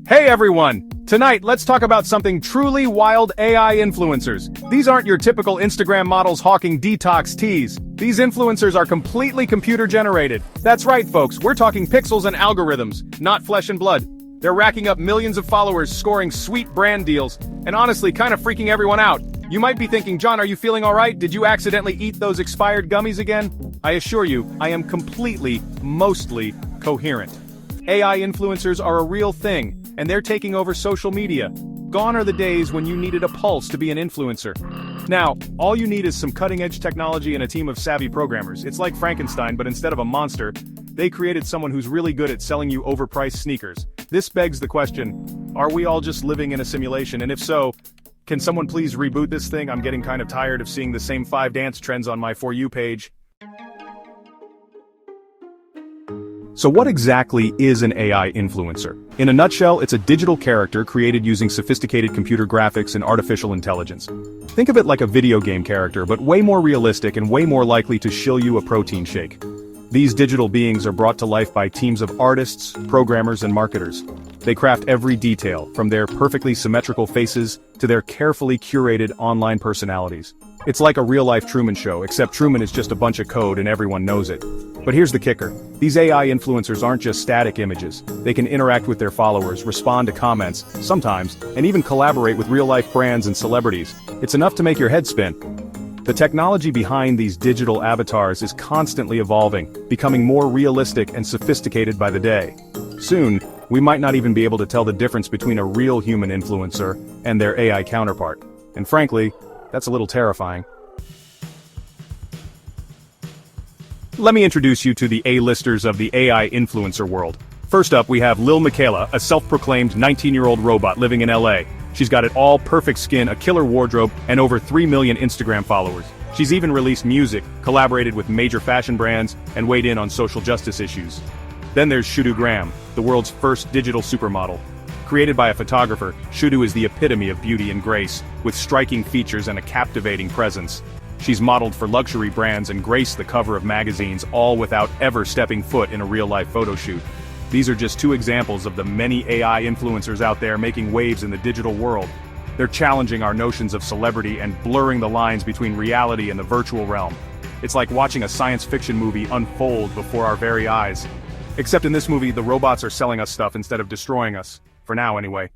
Hey everyone! Tonight, let's talk about something truly wild: AI influencers. These aren't your typical Instagram models hawking detox teas. These influencers are completely computer-generated. That's right, folks, we're talking pixels and algorithms, not flesh and blood. They're racking up millions of followers, scoring sweet brand deals, and honestly, kind of freaking everyone out. You might be thinking, John, are you feeling alright? Did you accidentally eat those expired gummies again? I assure you, I am mostly coherent. AI influencers are a real thing, and they're taking over social media. Gone are the days when you needed a pulse to be an influencer. Now, all you need is some cutting-edge technology and a team of savvy programmers. It's like Frankenstein, but instead of a monster, they created someone who's really good at selling you overpriced sneakers. This begs the question, are we all just living in a simulation? And if so, can someone please reboot this thing? I'm getting kind of tired of seeing the same 5 dance trends on my For You page. So what exactly is an AI influencer? In a nutshell, it's a digital character created using sophisticated computer graphics and artificial intelligence. Think of it like a video game character, but way more realistic and way more likely to shill you a protein shake. These digital beings are brought to life by teams of artists, programmers, and marketers. They craft every detail, from their perfectly symmetrical faces to their carefully curated online personalities. It's like a real-life Truman Show, except Truman is just a bunch of code and everyone knows it. But here's the kicker. These AI influencers aren't just static images. They can interact with their followers, respond to comments, sometimes, and even collaborate with real-life brands and celebrities. It's enough to make your head spin. The technology behind these digital avatars is constantly evolving, becoming more realistic and sophisticated by the day. Soon, we might not even be able to tell the difference between a real human influencer and their AI counterpart. And frankly, that's a little terrifying. Let me introduce you to the A-listers of the AI influencer world. First up, we have Lil Miquela, a self-proclaimed 19-year-old robot living in LA. She's got it all: perfect skin, a killer wardrobe, and over 3 million Instagram followers. She's even released music, collaborated with major fashion brands, and weighed in on social justice issues. Then there's Shudu Graham, the world's first digital supermodel. Created by a photographer, Shudu is the epitome of beauty and grace, with striking features and a captivating presence. She's modeled for luxury brands and graced the cover of magazines, all without ever stepping foot in a real-life photo shoot. These are just 2 examples of the many AI influencers out there making waves in the digital world. They're challenging our notions of celebrity and blurring the lines between reality and the virtual realm. It's like watching a science fiction movie unfold before our very eyes. Except in this movie, the robots are selling us stuff instead of destroying us. For now, anyway.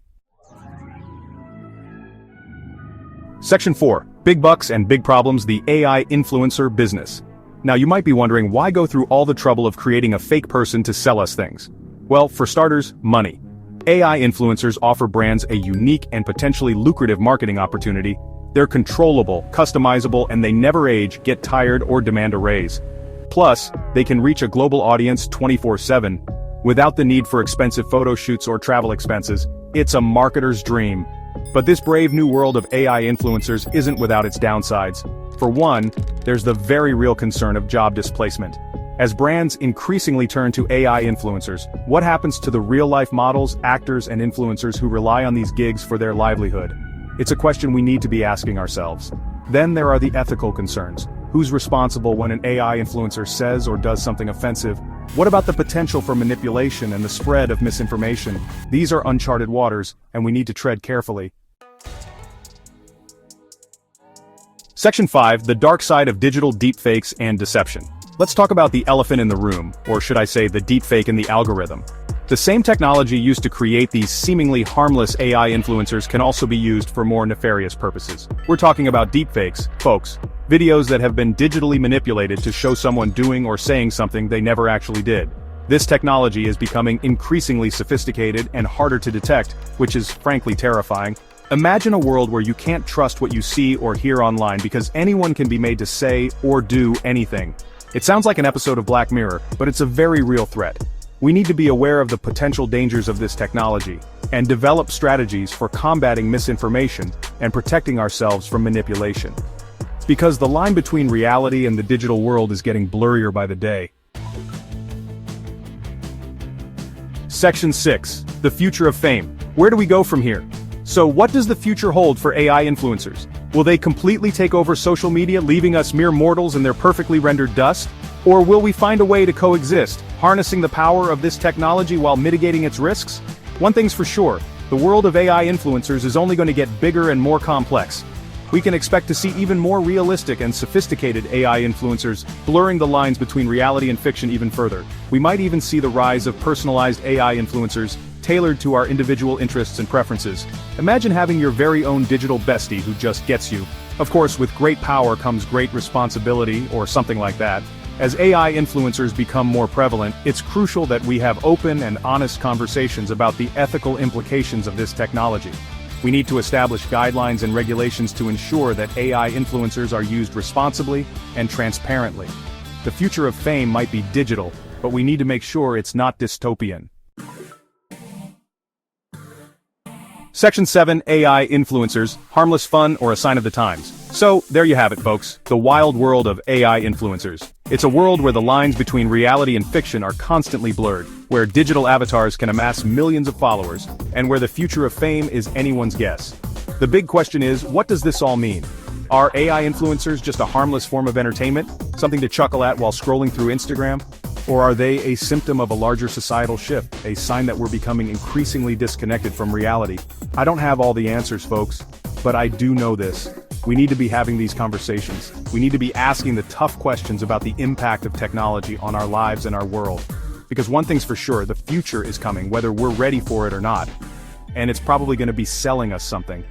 Section 4. Big bucks and big problems: the AI influencer business. Now you might be wondering, why go through all the trouble of creating a fake person to sell us things? Well, for starters, money. AI influencers offer brands a unique and potentially lucrative marketing opportunity. They're controllable, customizable, and they never age, get tired, or demand a raise. Plus, they can reach a global audience 24/7, without the need for expensive photo shoots or travel expenses. It's a marketer's dream. But this brave new world of AI influencers isn't without its downsides. For one, there's the very real concern of job displacement. As brands increasingly turn to AI influencers, what happens to the real-life models, actors, and influencers who rely on these gigs for their livelihood? It's a question we need to be asking ourselves. Then there are the ethical concerns. Who's responsible when an AI influencer says or does something offensive? What about the potential for manipulation and the spread of misinformation? These are uncharted waters, and we need to tread carefully. Section 5. The dark side of digital deepfakes and deception. Let's talk about the elephant in the room, or should I say the deepfake in the algorithm. The same technology used to create these seemingly harmless AI influencers can also be used for more nefarious purposes. We're talking about deepfakes, folks. Videos that have been digitally manipulated to show someone doing or saying something they never actually did. This technology is becoming increasingly sophisticated and harder to detect, which is frankly terrifying. Imagine a world where you can't trust what you see or hear online because anyone can be made to say or do anything. It sounds like an episode of Black Mirror, but it's a very real threat. We need to be aware of the potential dangers of this technology, and develop strategies for combating misinformation and protecting ourselves from manipulation. Because the line between reality and the digital world is getting blurrier by the day. Section 6. The future of fame. Where do we go from here? So what does the future hold for AI influencers? Will they completely take over social media, leaving us mere mortals in their perfectly rendered dust? Or will we find a way to coexist, harnessing the power of this technology while mitigating its risks? One thing's for sure, the world of AI influencers is only going to get bigger and more complex. We can expect to see even more realistic and sophisticated AI influencers, blurring the lines between reality and fiction even further. We might even see the rise of personalized AI influencers, tailored to our individual interests and preferences. Imagine having your very own digital bestie who just gets you. Of course, with great power comes great responsibility, or something like that. As AI influencers become more prevalent, it's crucial that we have open and honest conversations about the ethical implications of this technology. We need to establish guidelines and regulations to ensure that AI influencers are used responsibly and transparently. The future of fame might be digital, but we need to make sure it's not dystopian. Section 7, AI influencers, harmless fun or a sign of the times. So, there you have it folks, the wild world of AI influencers. It's a world where the lines between reality and fiction are constantly blurred, where digital avatars can amass millions of followers, and where the future of fame is anyone's guess. The big question is, what does this all mean? Are AI influencers just a harmless form of entertainment, something to chuckle at while scrolling through Instagram? Or are they a symptom of a larger societal shift, a sign that we're becoming increasingly disconnected from reality? I don't have all the answers, folks, but I do know this. We need to be having these conversations. We need to be asking the tough questions about the impact of technology on our lives and our world. Because one thing's for sure, the future is coming, whether we're ready for it or not. And it's probably going to be selling us something.